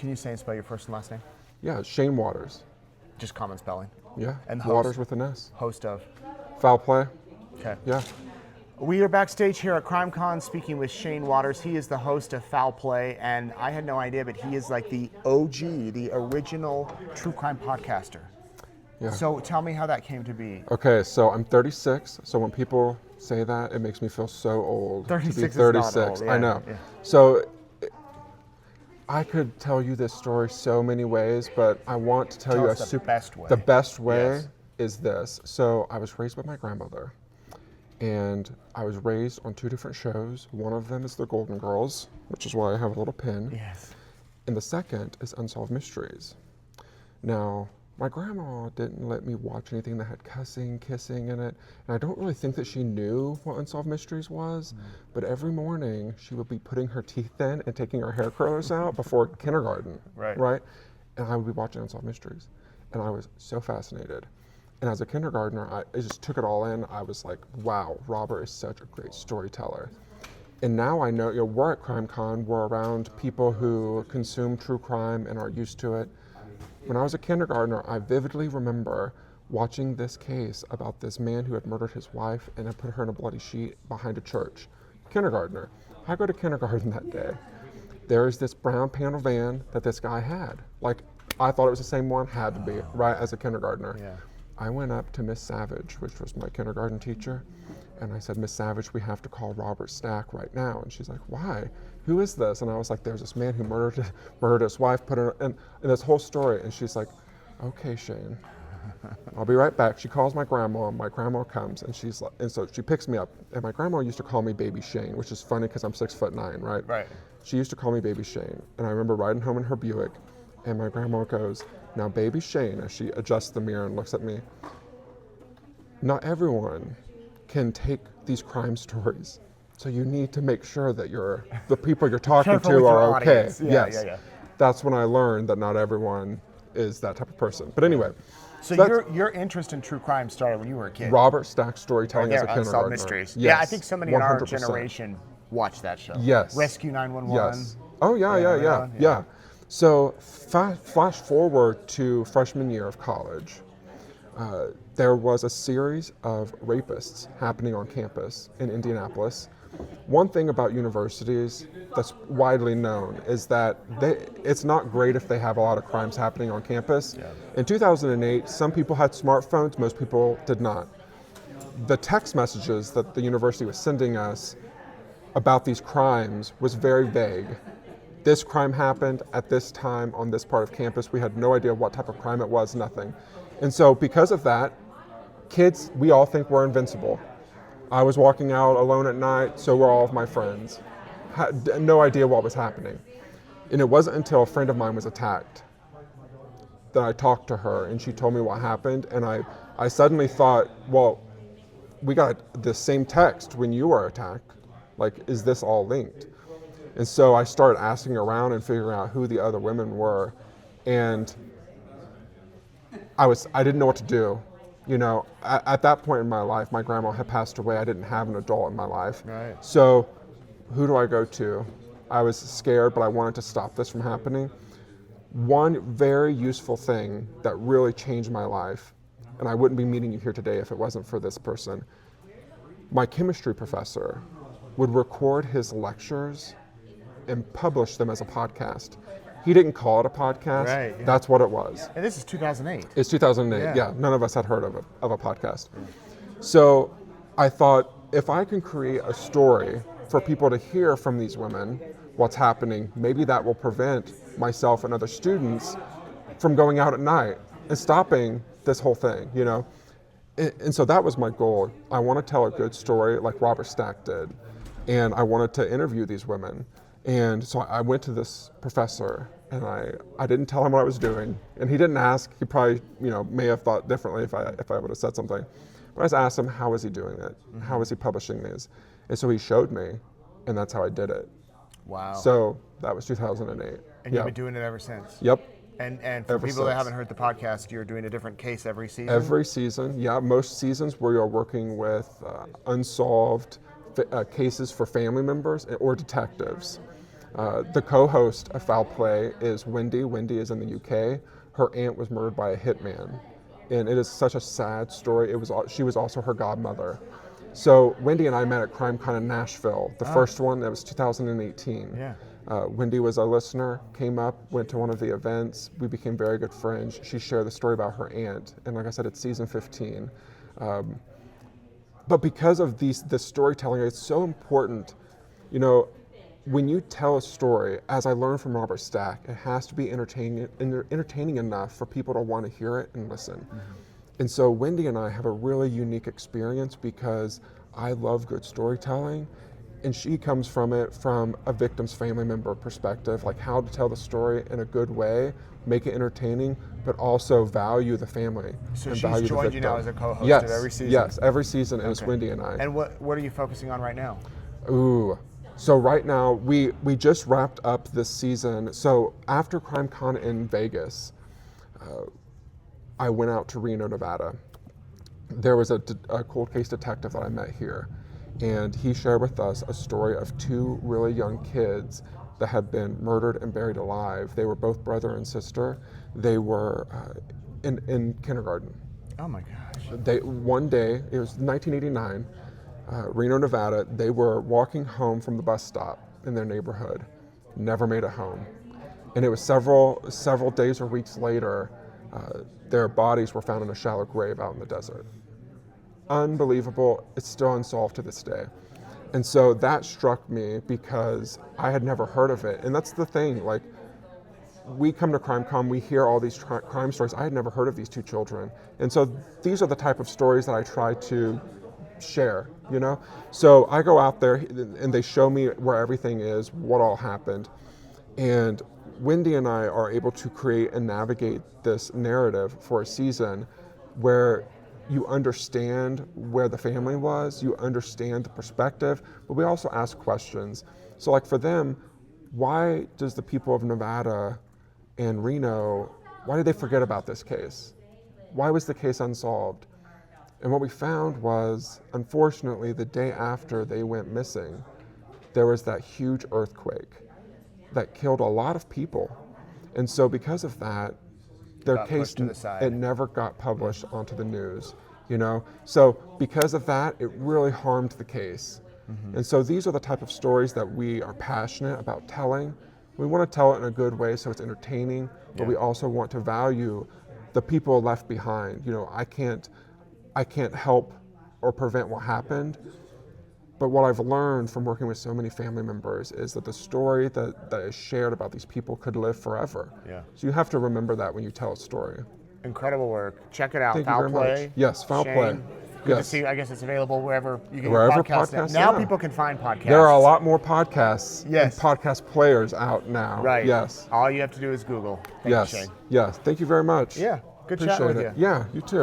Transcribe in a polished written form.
Can you say and spell your first and last name? Yeah, Shane Waters. Just common spelling. Yeah, And Waters with an S. Host of? Foul Play. Okay. Yeah. We are backstage here at CrimeCon speaking with Shane Waters. He is the host of Foul Play, and I had no idea, but he is like the OG, the original true crime podcaster. Yeah. So tell me how that came to be. Okay, so I'm 36, so when people say that, it makes me feel so old. 36 to be is not 36. old, I yeah, know. yeah. So I could tell you this story so many ways, but I want to tell you us the best way. The best way Yes. is this. So I was raised by my grandmother, and I was raised on 2 different shows. One of them is The Golden Girls, which is why I have a little pin. Yes. And the second is Unsolved Mysteries. Now, my grandma didn't let me watch anything that had cussing, kissing in it. And I don't really think that she knew what Unsolved Mysteries was, but every morning she would be putting her teeth in and taking her hair curlers out before kindergarten. Right. And I would be watching Unsolved Mysteries. And I was so fascinated. And as a kindergartner, I just took it all in. I was like, wow, Robert is such a great storyteller. And now I know, we're at CrimeCon, we're around people who consume true crime and are used to it. When I was a kindergartner, I vividly remember watching this case about this man who had murdered his wife and had put her in a bloody sheet behind a church. Kindergartner. I go to kindergarten that day. There's this brown panel van that this guy had. Like, I thought it was the same one, had to be, right, as a kindergartner. Yeah. I went up to Miss Savage, which was my kindergarten teacher, and I said, Miss Savage, we have to call Robert Stack right now. And she's like, why? Who is this? And I was like, there's this man who murdered his wife, put her in this whole story. And she's like, okay, Shane, I'll be right back. She calls my grandma, and my grandma comes, and she's like, and so she picks me up. And my grandma used to call me Baby Shane, which is funny because I'm 6'9", right? Right. She used to call me Baby Shane. And I remember riding home in her Buick, and my grandma goes, now Baby Shane, as she adjusts the mirror and looks at me, not everyone can take these crime stories. So you need to make sure that the people you're talking to are okay. Yeah, yes. yeah. That's when I learned that not everyone is that type of person. But anyway. So your interest in true crime started when you were a kid. Robert Stack storytelling as a kindergartner. Unsolved Mysteries. Yes, Yeah, I think so many in our 100%. generation watched that show. Yes. Rescue 911. Yes. Oh, yeah. So flash forward to freshman year of college. There was a series of rapists happening on campus in Indianapolis. One thing about universities that's widely known is that it's not great if they have a lot of crimes happening on campus. Yeah. In 2008, some people had smartphones, most people did not. The text messages that the university was sending us about these crimes was very vague. This crime happened at this time on this part of campus. We had no idea what type of crime it was, nothing. And so because of that, kids, we all think we're invincible. I was walking out alone at night, so were all of my friends. Had no idea what was happening. And it wasn't until a friend of mine was attacked that I talked to her and she told me what happened. And I suddenly thought, well, we got the same text when you were attacked. Like, is this all linked? And so I started asking around and figuring out who the other women were. And I didn't know what to do. At that point in my life, my grandma had passed away. I didn't have an adult in my life. Right. So who do I go to? I was scared, but I wanted to stop this from happening. One very useful thing that really changed my life, and I wouldn't be meeting you here today if it wasn't for this person. My chemistry professor would record his lectures and publish them as a podcast. He didn't call it a podcast. Right, yeah. That's what it was. And this is 2008. It's 2008. Yeah. Yeah, none of us had heard of a podcast. So I thought, if I can create a story for people to hear from these women what's happening, maybe that will prevent myself and other students from going out at night and stopping this whole thing, And so that was my goal. I want to tell a good story like Robert Stack did. And I wanted to interview these women. And so I went to this professor and I didn't tell him what I was doing. And he didn't ask. He probably, may have thought differently if I would have said something. But I just asked him, how is he doing it? Mm-hmm. How is he publishing these? And so he showed me, and that's how I did it. Wow. So that was 2008. And you've been doing it ever since? Yep. And for people that haven't heard the podcast, you're doing a different case every season? Every season, yeah. Most seasons we are working with unsolved cases for family members or detectives. The co-host of Foul Play is Wendy. Wendy is in the UK. Her aunt was murdered by a hitman. And it is such a sad story. She was also her godmother. So Wendy and I met at CrimeCon in Nashville, the first one. That was 2018. Yeah. Wendy was a listener, came up, went to one of the events. We became very good friends. She shared the story about her aunt. And like I said, it's season 15. But because of this storytelling, it's so important. You know, when you tell a story, as I learned from Robert Stack, it has to be entertaining enough for people to want to hear it and listen. Mm-hmm. And so Wendy and I have a really unique experience because I love good storytelling, and she comes from it from a victim's family member perspective, like how to tell the story in a good way, make it entertaining, but also value the family. So and she's value joined the you victim. now as a co-host Yes, of every season? Yes, every season, and it's Wendy and I. And what are you focusing on right now? Ooh. So right now, we just wrapped up this season. So after CrimeCon in Vegas, I went out to Reno, Nevada. There was a cold case detective that I met here, and he shared with us a story of two really young kids that had been murdered and buried alive. They were both brother and sister. They were in kindergarten. Oh my gosh. One day, it was 1989, Reno, Nevada, they were walking home from the bus stop in their neighborhood, never made it home. And it was several days or weeks later, their bodies were found in a shallow grave out in the desert. Unbelievable. It's still unsolved to this day. And so that struck me because I had never heard of it. And that's the thing, like, we come to CrimeCon, we hear all these crime stories. I had never heard of these two children. And so these are the type of stories that I try to share, you know? So I go out there and they show me where everything is, what all happened. And Wendy and I are able to create and navigate this narrative for a season where you understand where the family was, you understand the perspective, but we also ask questions. So like for them, why does the people of Nevada and Reno, why did they forget about this case? Why was the case unsolved? And what we found was, unfortunately, the day after they went missing, there was that huge earthquake that killed a lot of people. And so because of that, their case, it never got published onto the news, you know? So because of that, it really harmed the case. Mm-hmm. And so these are the type of stories that we are passionate about telling. We want to tell it in a good way so it's entertaining, but we also want to value the people left behind. You know, I can't help or prevent what happened, but what I've learned from working with so many family members is that the story that is shared about these people could live forever. Yeah. So you have to remember that when you tell a story. Incredible work. Check it out. Thank Foul you very Play. Much. Yes, Foul Shane. Play. Good to see you. I guess it's available wherever you get wherever your podcasts. Now people can find podcasts. There are a lot more podcasts and podcast players out now. Right. Yes. All you have to do is Google. Thank you, Shane. Yes. Thank you very much. Yeah. Good Appreciate chatting with you. Yeah, you too.